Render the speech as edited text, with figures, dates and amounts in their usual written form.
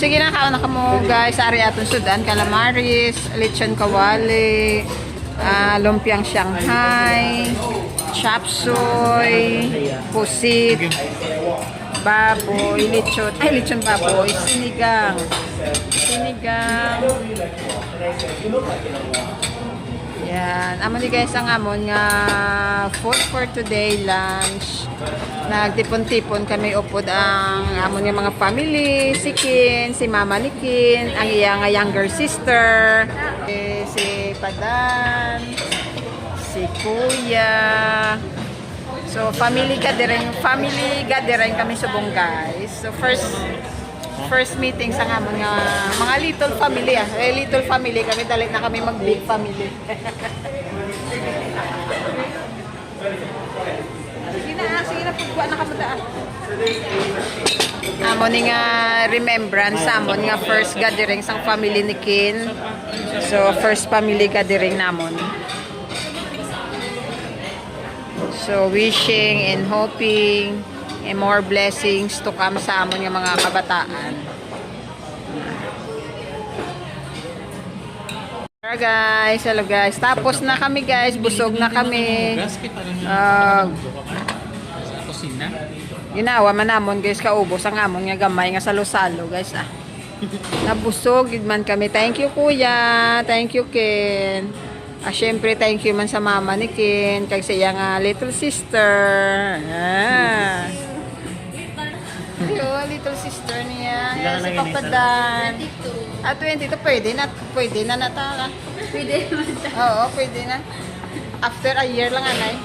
Sige na, kauna ka mo guys. Ari aton sudan, calamaris, lechon kawali, lumpiang Shanghai, chop suey, pusit, baboy, lechon baboy, sinigang. Yan. Amo ni guys ang amon nga food for today lunch. Nagtipon-tipon kami upod ang amon nga mga family, si Kin, si Mama ni Kin, ang iyang younger sister, si Padan, si Kuya. So family gathering kami subong guys. So first meeting sa amon nga mga little family little family kami, dalit na kami mag big family. Sige na pagkuha na kamadaan. Amon ni nga remembrance amon nga first gathering sang family ni Kin. So first family gathering namon. So wishing and hoping and more blessings to come sa amon yung mga kabataan. Hello guys. Tapos na kami guys, busog na kami. Ginawa man namon guys, kaubos ang amon nga gamay nga salo-salo guys Nabusog man kami. Thank you kuya, thank you Ken. Syempre thank you man sa mama ni Ken, kag sa iyang little sister. Little sister niya. Si Papa Dan. 22 pwede na nataka. Pwede naman siya. Oo, pwede na. After a year lang anay.